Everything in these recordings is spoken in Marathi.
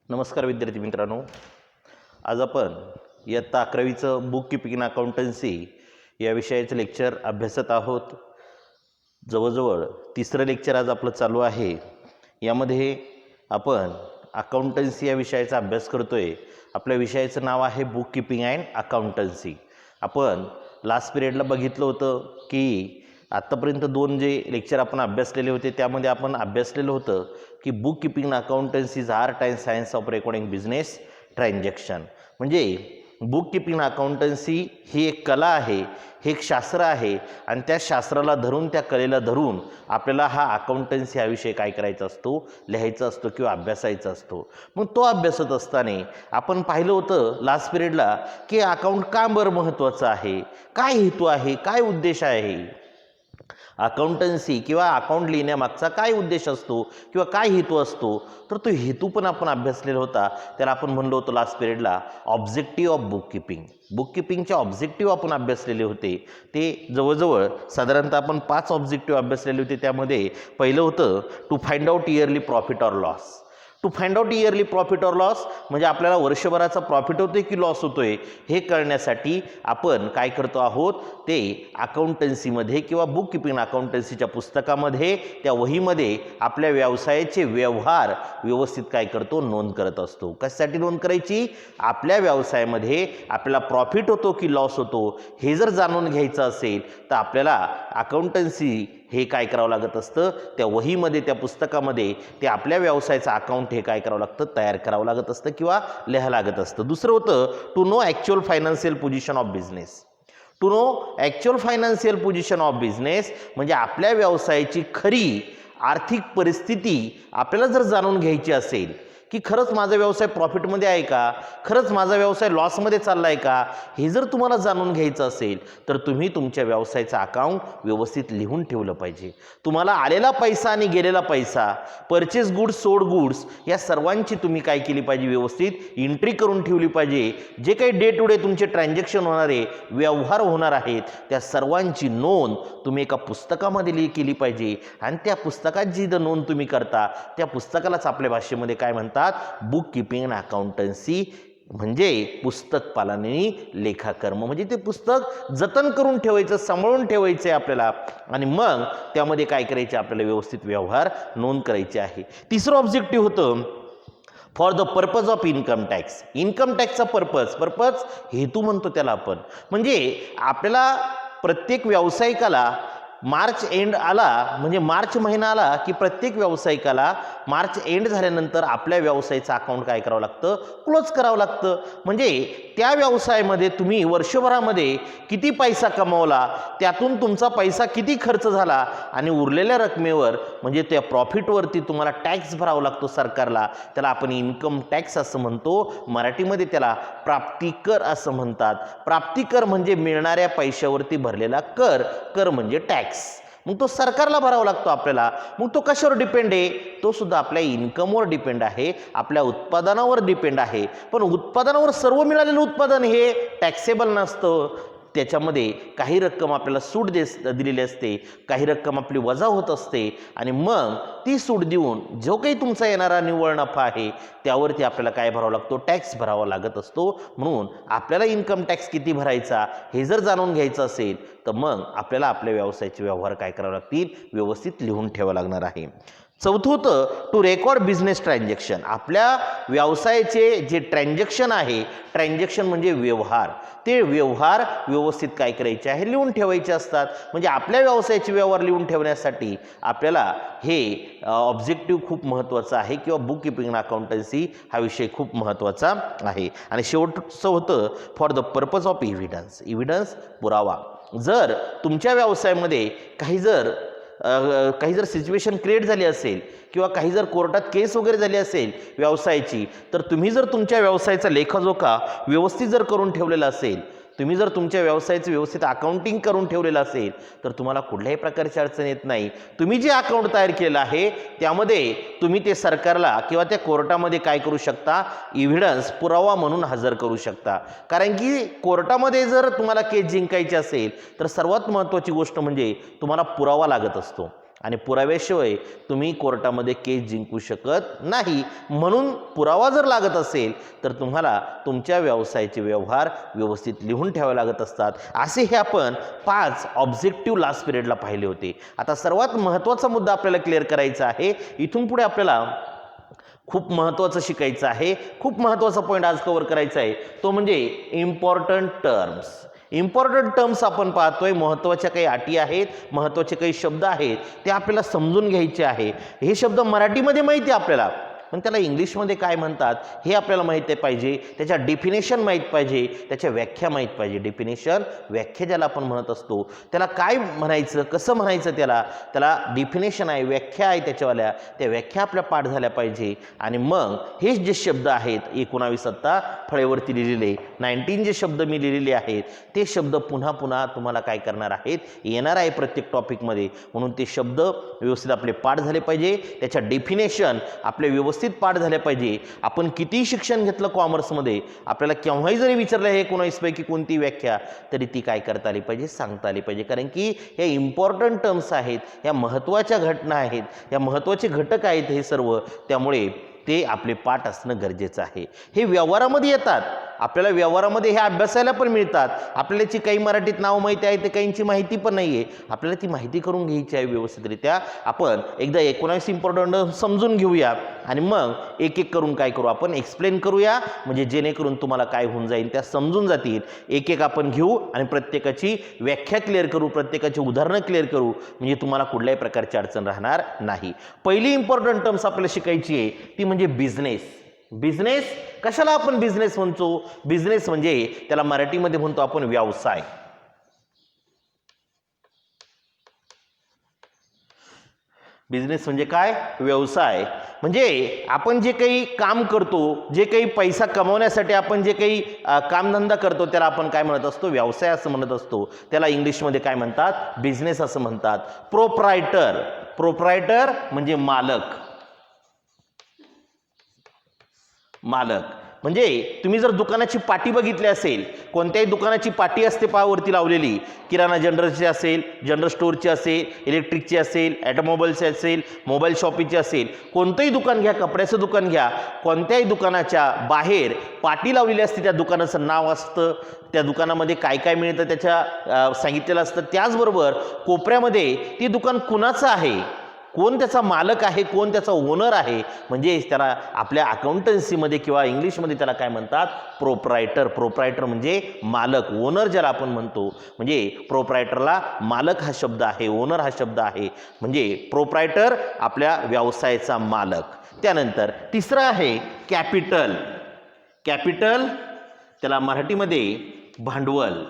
नमस्कार विद्यार्थी मित्रांनो, आज आपण इयत्ता 11वीचं बुक कीपिंग अकाउंटन्सी या विषयाचं लेक्चर अभ्यासत आहोत. जवळजवळ तिसरं लेक्चर आज आपलं चालू आहे. यामध्ये आपण अकाउंटन्सी या विषयाचा अभ्यास करतोय. आपल्या विषयाचं नाव आहे बुक कीपिंग अँड अकाउंटन्सी. आपण लास्ट पिरियडला बघितलं होतं की आत्तापर्यंत दोन जे लेक्चर आपण अभ्यासलेले होते त्यामध्ये आपण अभ्यासलेलं होतं की book keeping accountancy is art and science of recording business transaction. म्हणजे बुक कीपिंग अकाउंटन्सी ही एक कला आहे, हे एक शास्त्र आहे आणि त्या शास्त्राला धरून, त्या कलेला धरून आपल्याला हा अकाउंटन्सी हा विषय काय करायचा असतो, लिहायचा असतो किंवा अभ्यासायचा असतो. मग तो अभ्यासत असताना आपण पाहिलं होतं लास्ट पिरियडला की अकाउंट का बरं महत्त्वाचं आहे, काय हेतू आहे, काय उद्देश आहे, अकाउंटन्सी किंवा अकाउंट लिहिण्यामागचा काय उद्देश असतो किंवा काय हेतू असतो. तर तो हेतू पण आपण अभ्यासलेला होता. त्याला आपण म्हणलो होतो लास्ट पिरियडला objective of book keeping. Book कीपिंगचे ऑब्जेक्टिव्ह आपण अभ्यासलेले होते. ते जवळजवळ साधारणतः आपण 5 ऑब्जेक्टिव्ह अभ्यासलेले होते. त्यामध्ये पहिलं होतं to find out yearly profit or loss. To find out yearly profit or loss म्हणजे आपल्याला वर्षभराचा प्रॉफिट होतोय की लॉस होतोय हे कळण्यासाठी आपण काय करतो आहोत, ते अकाउंटन्सीमध्ये किंवा बुक कीपिंग अकाउंटन्सीच्या पुस्तकामध्ये, त्या वहीमध्ये आपल्या व्यवसायाचे व्यवहार व्यवस्थित काय करतो, नोंद करत असतो. कशासाठी नोंद करायची? आपल्या व्यवसायामध्ये आपल्याला प्रॉफिट होतो की लॉस होतो हे जर जाणून घ्यायचं असेल तर आपल्याला अकाउंटन्सी हे काय करावं लागत असतं, त्या वहीमध्ये, त्या पुस्तकामध्ये ते आपल्या व्यवसायाचं अकाउंट हे काय करावं लागतं, तयार करावं लागत असतं किंवा लिहावं लागत असतं. दुसरं होतं to know actual financial position of business. To know actual financial position of business म्हणजे आपल्या व्यवसायाची खरी आर्थिक परिस्थिती आपल्याला जर जाणून घ्यायची असेल की खरंच माझा व्यवसाय प्रॉफिटमध्ये आहे का, खरंच माझा व्यवसाय लॉसमध्ये चालला आहे का, हे जर तुम्हाला जाणून घ्यायचं असेल तर तुम्ही तुमच्या व्यवसायाचं अकाउंट व्यवस्थित लिहून ठेवलं पाहिजे. तुम्हाला आलेला पैसा आणि गेलेला पैसा, परचेस गुड्स, सोल्ड गुड्स या सर्वांची तुम्ही काय केली पाहिजे, व्यवस्थित एंट्री करून ठेवली पाहिजे. जे काही डे टू डे तुमचे ट्रान्झॅक्शन होणारे, व्यवहार होणार आहेत त्या सर्वांची नोंद तुम्ही एका पुस्तकामध्ये केली पाहिजे. आणि त्या पुस्तकात जी नोंद तुम्ही करता त्या पुस्तकालाच आपल्या भाषेमध्ये काय म्हणतात, बुक कीपिंग अँड अकाउंटन्सी म्हणजे पुस्तक पालनी लेखाकर्म. म्हणजे ते पुस्तक जतन करून ठेवायचं, सांभाळून ठेवायचं आहे आपल्याला आणि मग त्यामध्ये काय करायचे, आपल्याला व्यवस्थित व्यवहार नोंद करायचे आहे. तिसरं ऑब्जेक्टिव्ह होतं for the purpose of income tax. Income टॅक्सचा पर्पज हेतू म्हणतो त्याला आपण. म्हणजे आपल्याला प्रत्येक व्यावसायिकाला मार्च एंड आला म्हणजे मार्च महिना आला की प्रत्येक व्यावसायिकाला मार्च एंड झाल्यानंतर आपल्या व्यवसायाचं अकाउंट काय करावं लागतं, क्लोज करावं लागतं. म्हणजे त्या व्यवसायामध्ये तुम्ही वर्षभरामध्ये किती पैसा कमवला, त्यातून तुमचा पैसा किती खर्च झाला आणि उरलेल्या रकमेवर म्हणजे त्या प्रॉफिटवरती तुम्हाला टॅक्स भरावा लागतो सरकारला. त्याला आपण इन्कम टॅक्स असं म्हणतो. मराठीमध्ये त्याला प्राप्तिकर असं म्हणतात. प्राप्तिकर म्हणजे मिळणाऱ्या पैशावरती भरलेला कर, कर म्हणजे टॅक्स. मग तो सरकारला भरावा लागतो आपल्याला. मग तो कशावर डिपेंड आहे, तो सुद्धा आपल्या इन्कमवर डिपेंड आहे, आपल्या उत्पादनावर डिपेंड आहे. पण उत्पादनावर सर्व मिळालेलं उत्पादन हे टॅक्सेबल नसतं. त्याच्यामध्ये काही रक्कम आपल्याला सूट दिलेली असते, काही रक्कम आपली वजा होत असते आणि मग ती सूट देऊन जो काही तुमचा येणारा निव्वळ नफा आहे त्यावरती आपल्याला काय भरावा लागतो, टॅक्स भरावा लागत असतो. म्हणून आपल्याला इन्कम टॅक्स किती भरायचा हे जर जाणून घ्यायचं असेल तर मग आपल्याला आपल्या व्यवसायाचे व्यवहार काय करावे लागतील, व्यवस्थित लिहून ठेवावं लागणार आहे. चौथं होतं टू रेकॉर्ड बिझनेस ट्रान्झॅक्शन. आपल्या व्यवसायाचे जे ट्रान्झॅक्शन आहे, ट्रान्झॅक्शन म्हणजे व्यवहार, ते व्यवहार व्यवस्थित काय करायचे आहे, लिहून ठेवायचे असतात. म्हणजे आपल्या व्यवसायाचे व्यवहार लिहून ठेवण्यासाठी आपल्याला हे ऑब्जेक्टिव्ह खूप महत्त्वाचा आहे किंवा बुक कीपिंग अकाउंटन्सी हा विषय खूप महत्त्वाचा आहे. आणि शेवटचं होतं for the purpose of evidence. Evidence पुरावा. जर तुमच्या व्यवसायामध्ये काही जर सिच्युएशन क्रिएट झाली असेल किंवा काही जर कोर्टात केस वगैरे झाली असेल व्यवसायाची, तर तुम्ही जर तुमच्या व्यवसायाचा लेखाजोखा व्यवस्थित जर करून ठेवलेला असेल, तुम्ही जर तुमच्या व्यवसायाचं व्यवस्थित अकाउंटिंग करून ठेवलेलं असेल तर तुम्हाला कुठल्याही प्रकारची अडचण येत नाही. तुम्ही जे अकाउंट तयार केलेलं आहे त्यामध्ये तुम्ही ते सरकारला किंवा त्या कोर्टामध्ये काय करू शकता, एव्हिडन्स पुरावा म्हणून हजर करू शकता. कारण की कोर्टामध्ये जर तुम्हाला केस जिंकायची असेल तर सर्वात महत्त्वाची गोष्ट म्हणजे तुम्हाला पुरावा लागत असतो. आणि पुराव्याशिवाय तुम्ही कोर्टामध्ये केस जिंकू शकत नाही. म्हणून पुरावा जर लागत असेल तर तुम्हाला तुमच्या व्यवसायाचे व्यवहार व्यवस्थित लिहून ठेवावे लागत असतात. असे हे आपण 5 ऑब्जेक्टिव्ह लास्ट पिरियडला पाहिले होते. आता सर्वात महत्त्वाचा मुद्दा आपल्याला क्लिअर करायचा आहे. इथून पुढे आपल्याला खूप महत्त्वाचं शिकायचं आहे. खूप महत्त्वाचा पॉईंट आज कव्हर करायचा आहे, तो म्हणजे इम्पॉर्टंट टर्म्स. इम्पॉर्टंट टर्म्स आपण पाहतोय, महत्त्वाच्या काही अटी आहेत, महत्त्वाचे काही शब्द आहेत, ते आपल्याला समजून घ्यायचे आहे. हे शब्द मराठीमध्ये माहिती आहे आपल्याला, पण त्याला इंग्लिशमध्ये काय म्हणतात हे आपल्याला माहिती पाहिजे. त्याच्या डेफिनेशन माहीत पाहिजे, त्याच्या व्याख्या माहीत पाहिजे. डेफिनेशन, व्याख्या ज्याला आपण म्हणत असतो, त्याला काय म्हणायचं, कसं म्हणायचं, त्याला डेफिनेशन आहे, व्याख्या आहे, त्याच्यावाल्या त्या व्याख्या आपल्या पाठ झाल्या पाहिजे. आणि मग हे जे शब्द आहेत 19 आत्ता फळेवरती लिहिलेले 19 जे शब्द मी लिहिलेले आहेत ते शब्द पुन्हा पुन्हा तुम्हाला काय करणार आहेत, येणार आहे प्रत्येक टॉपिकमध्ये. म्हणून ते शब्द व्यवस्थित आपले पाठ झाले पाहिजे, त्याच्या डेफिनेशन आपले व्यवस्थित पाठ झाले पाहिजे. आपण किती शिक्षण घेतलं कॉमर्समध्ये, आपल्याला केव्हाही जरी विचारलं हे 19 पैकी कोणती व्याख्या, तरी ती काय करता आली पाहिजे, सांगता आली पाहिजे. कारण की हे इम्पॉर्टंट टर्म्स आहेत, या महत्त्वाच्या घटना आहेत, या महत्त्वाचे घटक आहेत हे सर्व, त्यामुळे ते आपले पाठ असणं गरजेचं आहे. हे व्यवहारामध्ये येतात, आपल्याला व्यवहारामध्ये हे अभ्यासायला पण मिळतात. आपल्याला याची काही मराठीत नाव माहिती आहे, ते काहींची माहिती पण नाही आहे, आपल्याला ती माहिती करून घ्यायची आहे व्यवस्थितरित्या. आपण एकदा 19 इम्पॉर्टंट समजून घेऊया आणि मग एक एक करून काय करू, आपण एक्सप्लेन करूया, म्हणजे जेणेकरून तुम्हाला काय होऊन जाईल, त्या समजून जातील. एक एक आपण घेऊ आणि प्रत्येकाची व्याख्या क्लिअर करू, प्रत्येकाची उदाहरणं क्लिअर करू, म्हणजे तुम्हाला कुठल्याही प्रकारची अडचण राहणार नाही. पहिली इम्पॉर्टंट टर्म्स आपल्याला शिकायची आहे ती म्हणजे बिझनेस. बिझनेस कशाला आपण बिझनेस म्हणतो, बिझनेस म्हणजे त्याला मराठीमध्ये म्हणतो आपण व्यवसाय. बिझनेस म्हणजे काय, व्यवसाय. म्हणजे आपण जे काही काम करतो, जे काही पैसा कमवण्यासाठी आपण जे काही कामधंदा करतो, त्याला आपण काय म्हणत असतो, व्यवसाय असं म्हणत असतो. त्याला इंग्लिशमध्ये काय म्हणतात, बिझनेस असं म्हणतात. प्रोप्रायटर, प्रोप्रायटर म्हणजे मालक. मालक म्हणजे तुम्ही जर दुकानाची पाटी बघितली असेल, कोणत्याही दुकानाची पाटी असते पावरती लावलेली, किराणा जनरलची असेल, जनरल स्टोअरची असेल, इलेक्ट्रिकची असेल, ऑटोमोबाईलची असेल, मोबाईल शॉपिंगची असेल, कोणतंही दुकान घ्या, कपड्याचं दुकान घ्या, कोणत्याही दुकानाच्या बाहेर पाटी लावलेली असते, त्या दुकानाचं नाव असतं, त्या दुकानामध्ये काय काय मिळतं त्याच्या सांगितलेलं असतं. त्याचबरोबर कोपऱ्यामध्ये ते दुकान कुणाचं आहे, कोण त्याचा मालक आहे, कोण त्याचा ओनर आहे, म्हणजे त्याला आपल्या अकाउंटन्सीमध्ये किंवा इंग्लिशमध्ये त्याला काय म्हणतात, प्रोप्रायटर. प्रोप्रायटर म्हणजे मालक, ओनर ज्याला आपण म्हणतो. म्हणजे प्रोप्रायटरला मालक हा शब्द आहे, ओनर हा शब्द आहे. म्हणजे प्रोप्रायटर आपल्या व्यवसायाचा मालक. त्यानंतर तिसरं आहे कॅपिटल. कॅपिटल त्याला मराठीमध्ये भांडवल,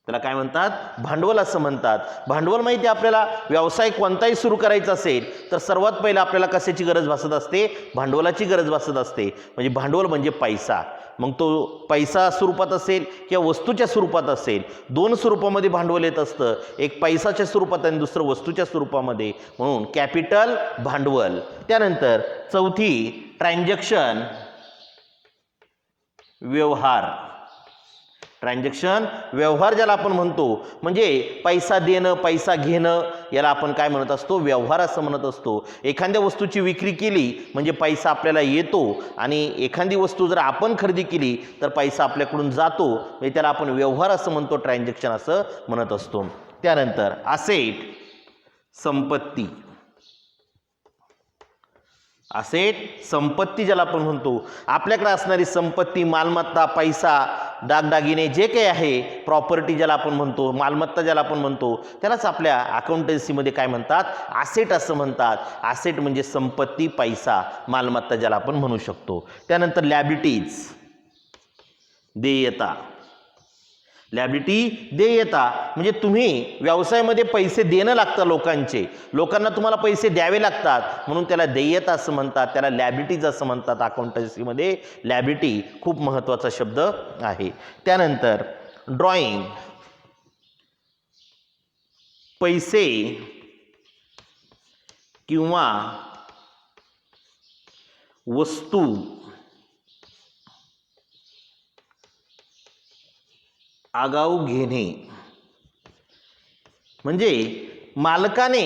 त्याला काय म्हणतात, भांडवल असं म्हणतात. भांडवल माहिती आहे आपल्याला, व्यवसाय कोणताही सुरू करायचा असेल तर सर्वात पहिला आपल्याला कशाची गरज भासत असते, भांडवलाची गरज भासत असते. म्हणजे भांडवल म्हणजे पैसा. मग तो पैसा स्वरूपात असेल किंवा वस्तूच्या स्वरूपात असेल, दोन स्वरूपामध्ये भांडवल येत असतं, एक पैशाच्या स्वरूपात आणि दुसरं वस्तूच्या स्वरूपामध्ये. म्हणून कॅपिटल, भांडवल. त्यानंतर चौथी ट्रान्झॅक्शन, व्यवहार. ट्रान्झॅक्शन, व्यवहार ज्याला आपण म्हणतो, म्हणजे पैसा देणं, पैसा घेणं, याला आपण काय म्हणत असतो, व्यवहार असं म्हणत असतो. एखाद्या वस्तूची विक्री केली म्हणजे पैसा आपल्याला येतो, आणि एखादी वस्तू जर आपण खरेदी केली तर पैसा आपल्याकडून जातो, म्हणजे त्याला आपण व्यवहार असं म्हणतो, ट्रान्झॅक्शन असं म्हणत असतो. त्यानंतर असेट, संपत्ती. असेट, संपत्ती ज्याला आपण म्हणतो, आपल्याकडे असणारी संपत्ती, मालमत्ता, पैसा, दागदागिने, जे काही आहे, प्रॉपर्टी ज्याला आपण म्हणतो, मालमत्ता ज्याला आपण म्हणतो, त्यालाच आपल्या अकाउंटन्सीमध्ये काय म्हणतात, असेट असं म्हणतात. असेट म्हणजे संपत्ती, पैसा, मालमत्ता ज्याला आपण म्हणू शकतो. त्यानंतर लॅबिलिटीज, देयता. लॅबिलिटी, देयता म्हणजे तुम्ही व्यवसायामध्ये पैसे देणं लागतं, लोकांना तुम्हाला पैसे द्यावे लागतात, म्हणून त्याला देयता असं म्हणतात, त्याला लॅबिलिटीज असं म्हणतात. अकाउंटन्सीमध्ये लॅबिलिटी खूप महत्त्वाचा शब्द आहे. त्यानंतर ड्रॉइंग, पैसे किंवा वस्तू आगाऊ घेणे. म्हणजे मालकाने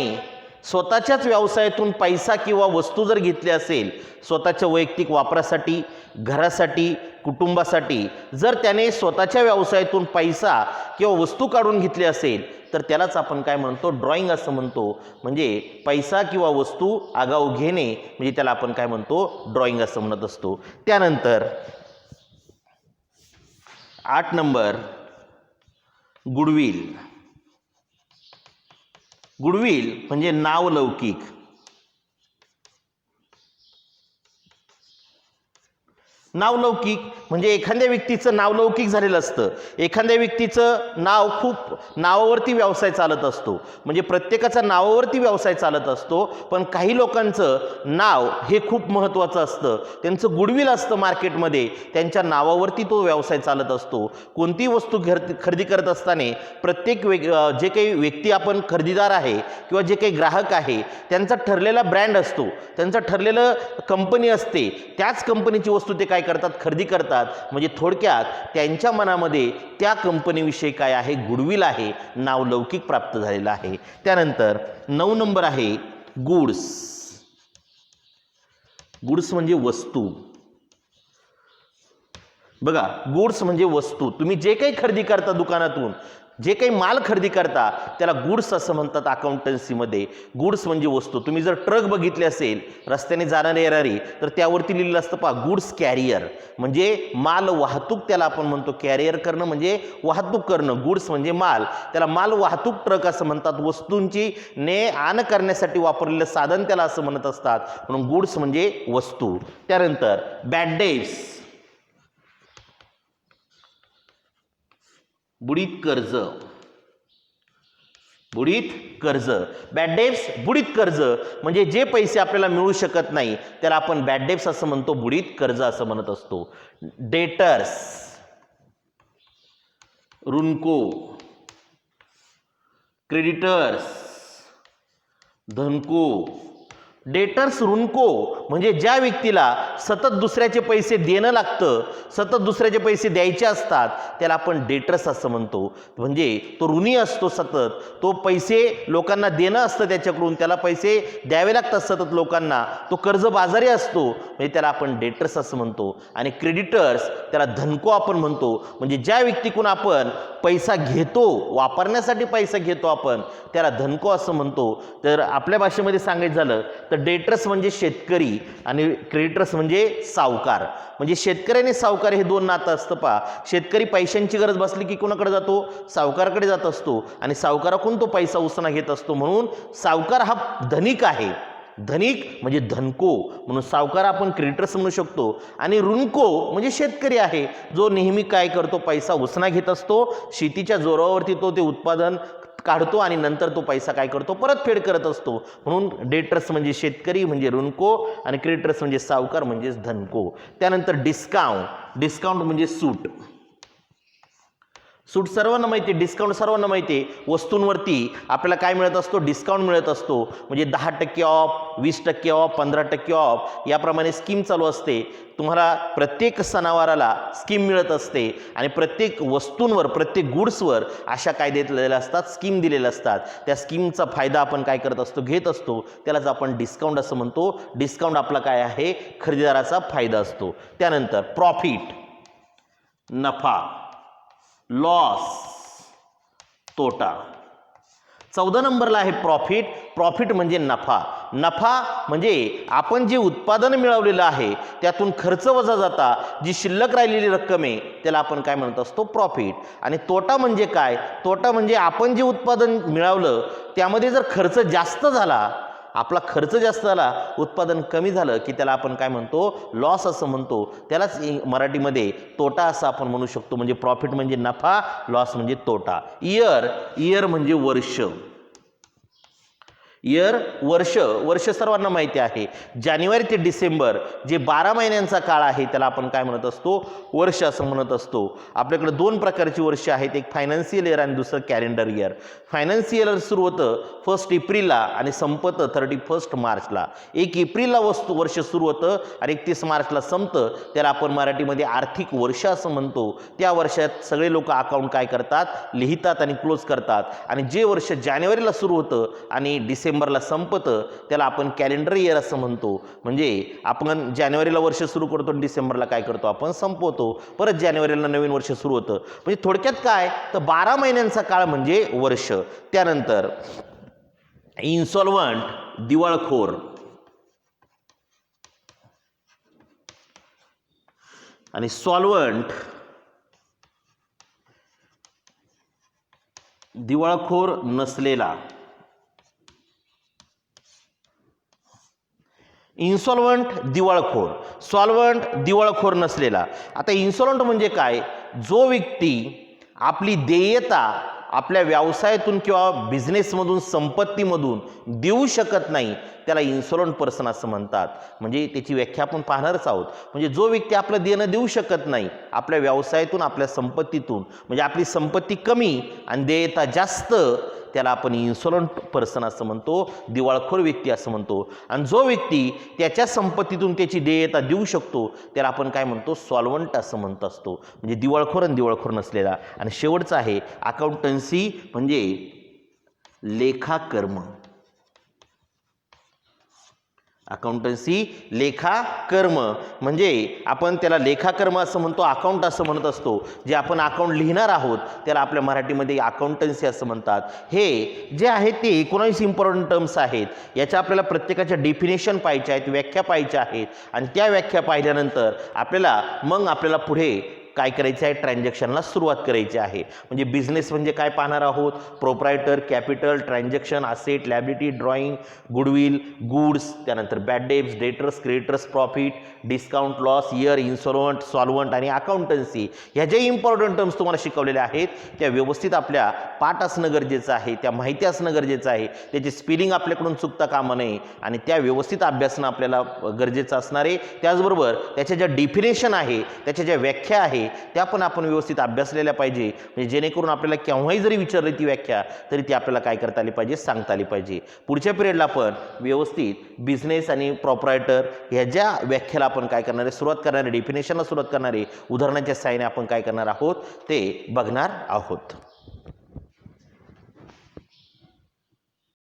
स्वतःच्याच व्यवसायातून पैसा किंवा वस्तू जर घेतली असेल, स्वतःच्या वैयक्तिक वापरासाठी, घरासाठी, कुटुंबासाठी जर त्याने स्वतःच्या व्यवसायातून पैसा किंवा वस्तू काढून घेतली असेल तर त्यालाच आपण काय म्हणतो, ड्रॉइंग असं म्हणतो. म्हणजे पैसा किंवा वस्तू आगाऊ घेणे म्हणजे त्याला आपण काय म्हणतो, ड्रॉइंग असं म्हणत असतो. त्यानंतर 8 नंबर गुडविल. गुडविल म्हणजे नावलौकिक. नावलौकिक म्हणजे एखाद्या व्यक्तीचं नावलौकिक झालेलं असतं. एखाद्या व्यक्तीचं नाव खूप नावावरती व्यवसाय चालत असतो. म्हणजे प्रत्येकाचा नावावरती व्यवसाय चालत असतो, पण काही लोकांचं नाव हे खूप महत्त्वाचं असतं. त्यांचं गुडविल असतं मार्केटमध्ये, त्यांच्या नावावरती तो व्यवसाय चालत असतो. कोणती वस्तू खरेदी करत असताना प्रत्येक जे काही व्यक्ती आपण खरेदीदार आहे किंवा जे काही ग्राहक आहे त्यांचा ठरलेला ब्रँड असतो, त्यांचं ठरलेलं कंपनी असते. त्याच कंपनीची वस्तू ते काय करतात, खरेदी करतात. म्हणजे थोडक्यात त्यांच्या मनामध्ये त्या कंपनीविषयी काय आहे, गुडविल आहे, नावलौकिक प्राप्त झालेला आहे. त्यानंतर 9 नंबर आहे गुड्स. गुड्स म्हणजे वस्तू. बघा, गुड्स म्हणजे वस्तू. तुम्ही जे काही खरेदी करता दुकानातून, जे काही माल खरेदी करता त्याला गुड्स असं म्हणतात अकाउंटन्सीमध्ये. गुड्स म्हणजे वस्तू. तुम्ही जर ट्रक बघितले असेल रस्त्याने जाणारी येणारी तर त्यावरती लिहिलेलं असतं पहा, गुड्स कॅरियर. म्हणजे माल वाहतूक त्याला आपण म्हणतो. कॅरियर करणं म्हणजे वाहतूक करणं. गुड्स म्हणजे माल, त्याला माल वाहतूक ट्रक असं म्हणतात. वस्तूंची ने आण करण्यासाठी वापरलेलं साधन त्याला असं म्हणत असतात. म्हणून गुड्स म्हणजे वस्तू. त्यानंतर बॅड डेट्स. बुडीत कर्ज. बुडीत कर्ज. बॅड डेट्स बुडीत कर्ज म्हणजे जे पैसे आपल्याला मिळू शकत नाही त्याला आपण बॅड डेट्स असं म्हणतो, बुडीत कर्ज असं म्हणत असतो. डेटर्स, ऋणको. क्रेडिटर्स, धनको. डेटर्स, ऋणको म्हणजे ज्या व्यक्तीला सतत दुसऱ्याचे पैसे देणं लागतं, सतत दुसऱ्याचे पैसे द्यायचे असतात त्याला आपण डेटर्स असं म्हणतो. म्हणजे तो ऋणी असतो, सतत तो पैसे लोकांना देणं असतं त्याच्याकडून, त्याला पैसे द्यावे लागतात सतत लोकांना, तो कर्जबाजारी असतो, म्हणजे त्याला आपण डेटर्स असं म्हणतो. आणि क्रेडिटर्स त्याला धनको आपण म्हणतो. म्हणजे ज्या व्यक्तीकडून आपण पैसा घेतो, वापरण्यासाठी पैसा घेतो आपण, त्याला धनको असं म्हणतो. तर आपल्या भाषेमध्ये सांगायचं झालं तर डेटर्स म्हणजे शेतकरी आणि क्रेडिटर्स म्हणजे सावकार. म्हणजे शेतकरी आणि सावकार हे दोन नातं असतं पहा. शेतकरी पैशांची गरज बसली की कोणाकडे जातो, सावकाराकडे जात असतो आणि सावकाराकडून तो पैसा उसना घेत असतो. म्हणून सावकार हा धनिक आहे. धनिक म्हणजे धनको, म्हणून सावकार आपण क्रेडिटर्स म्हणू शकतो. आणि ऋणको म्हणजे शेतकरी आहे जो नेहमी काय करतो, पैसा उसना घेत असतो. शेतीच्या जोरावरती तो ते उत्पादन काढतो आणि नंतर तो पैसा काय करतो, परतफेड करत असतो. म्हणून डेटर्स म्हणजे शेतकरी म्हणजे ऋणको आणि क्रेडिटर्स म्हणजे सावकार म्हणजे धनको. त्यानंतर डिस्काउंट. डिस्काउंट म्हणजे सूट. सूट सर्वांना माहिती आहे, डिस्काउंट सर्वांना माहिती आहे. वस्तूंवरती आपल्याला काय मिळत असतो, डिस्काउंट मिळत असतो. म्हणजे 10% ऑफ, 20% ऑफ, 15% ऑफ याप्रमाणे स्कीम चालू असते. तुम्हाला प्रत्येक सणावाराला स्कीम मिळत असते आणि प्रत्येक वस्तूंवर, प्रत्येक गुड्सवर अशा काय दिलेल्या असतात, स्कीम दिलेल्या असतात. त्या स्कीमचा फायदा आपण काय करत असतो, घेत असतो. त्यालाच आपण डिस्काउंट असं म्हणतो. डिस्काउंट आपला काय आहे, खरेदीदाराचा फायदा असतो. त्यानंतर प्रॉफिट, नफा. लॉस, तोटा. 14 नंबरला आहे प्रॉफिट. प्रॉफिट म्हणजे नफा. नफा म्हणजे आपण जे उत्पादन मिळवलेलं आहे त्यातून खर्च वजा जाता जी शिल्लक राहिलेली रक्कम आहे त्याला आपण काय म्हणत असतो, प्रॉफिट. आणि तोटा म्हणजे काय, तोटा म्हणजे आपण जे उत्पादन मिळवलं त्यामध्ये जर खर्च जास्त झाला, आपला खर्च जास्त झाला, उत्पादन कमी झालं की त्याला आपण काय म्हणतो, लॉस असं म्हणतो. त्यालाच मराठीमध्ये तोटा असं आपण म्हणू शकतो. म्हणजे प्रॉफिट म्हणजे नफा, लॉस म्हणजे तोटा. इयर. इयर म्हणजे वर्ष. इयर वर्ष, वर्ष सर्वांना माहिती आहे. जानेवारी ते डिसेंबर जे 12 महिन्यांचा काळ आहे त्याला आपण काय म्हणत असतो, वर्ष असं म्हणत असतो. आपल्याकडे दोन प्रकारची वर्ष आहेत, एक फायनान्शियल इयर आणि दुसरं कॅलेंडर इयर. फायनान्शियल इयर सुरू होतं 1 एप्रिलला आणि संपतं 31 मार्चला. 1 एप्रिलला वर्ष सुरू होतं आणि 31 मार्चला संपतं. त्याला आपण मराठीमध्ये आर्थिक वर्ष असं म्हणतो. त्या वर्षात सगळे लोक अकाउंट काय करतात, लिहितात आणि क्लोज करतात. आणि जे वर्ष जानेवारीला सुरू होतं आणि डिसेंबरला संपतं त्याला आपण कॅलेंडर इयर असं म्हणतो. म्हणजे आपण जानेवारीला वर्ष सुरू करतो, डिसेंबरला काय करतो, आपण संपवतो. परत जानेवारीला नवीन वर्ष सुरू होतं. म्हणजे थोडक्यात काय तर 12 महिन्यांचा काळ म्हणजे वर्ष. त्यानंतर इन्सॉल्वंट, दिवाळखोर. आणि सॉल्वंट, दिवाळखोर नसलेला. इन्सॉल्वंट दिवाळखोर, सॉल्वंट दिवाळखोर नसलेला. आता इन्सॉल्वंट म्हणजे काय, जो व्यक्ती आपली देयता आपल्या व्यवसायातून किंवा बिझनेसमधून, संपत्तीमधून देऊ शकत नाही त्याला इन्सॉल्वंट पर्सन असं म्हणतात. म्हणजे त्याची व्याख्या आपण पाहणारच आहोत. म्हणजे जो व्यक्ती आपलं देणं देऊ शकत नाही आपल्या व्यवसायातून, आपल्या संपत्तीतून, म्हणजे आपली संपत्ती कमी आणि देयता जास्त, त्याला आपण इन्सॉल्वंट पर्सन असं म्हणतो, दिवाळखोर व्यक्ती असं म्हणतो. आणि जो व्यक्ती त्याच्या संपत्तीतून त्याची देयता देऊ शकतो त्याला आपण काय म्हणतो, सॉल्वंट असं म्हणत असतो. म्हणजे दिवाळखोर आणि दिवाळखोर नसलेला. आणि शेवटचं आहे अकाउंटन्सी म्हणजे लेखाकर्म. अकाउंटन्सी लेखाकर्म म्हणजे आपण त्याला लेखाकर्म असं म्हणतो, अकाउंट असं म्हणत असतो. जे आपण अकाउंट लिहिणार आहोत त्याला आपल्या मराठीमध्ये अकाउंटन्सी असं म्हणतात. हे जे आहेत ते 19 इम्पॉर्टंट टर्म्स आहेत. याच्या आपल्याला प्रत्येकाच्या डेफिनेशन पाहिजे आहेत, व्याख्या पाहिजे आहेत. आणि त्या व्याख्या पाहिल्यानंतर आपल्याला पुढे काय करायचं आहे, ट्रान्झॅक्शनला सुरुवात करायची आहे. म्हणजे बिझनेस म्हणजे काय पाहणार आहोत, proprietor, capital, transaction, asset, liability, drawing, goodwill, goods, त्यानंतर bad debts, debtors, creditors, profit, discount, loss, year, insolvent, solvent आणि अकाउंटन्सी. ह्या जे इम्पॉर्टंट टर्म्स तुम्हाला शिकवलेल्या आहेत त्या व्यवस्थित आपल्या पाठ असणं गरजेचं आहे, त्या माहिती असणं गरजेचं आहे. त्याची स्पेलिंग आपल्याकडून चुकता कामा नये आणि त्या व्यवस्थित अभ्यासणं आपल्याला गरजेचं असणार आहे. त्याचबरोबर त्याच्या ज्या डेफिनेशन आहे, त्याच्या ज्या व्याख्या आहे त्या पण आपण व्यवस्थित अभ्यासलेल्या पाहिजे. म्हणजे जेणेकरून आपल्याला केव्हाही जरी विचारली ती व्याख्या तरी ती आपल्याला काय करता आली पाहिजे, सांगता आली पाहिजे. पुढच्या पिरियडला आपण व्यवस्थित बिझनेस आणि प्रॉपरायटर ह्या ज्या व्याख्याला आपण काय करणार आहे, सुरुवात करणार आहे, डेफिनेशनला सुरुवात करणार आहे, उदाहरणाच्या साहाय्याने आपण काय करणार आहोत ते बघणार आहोत.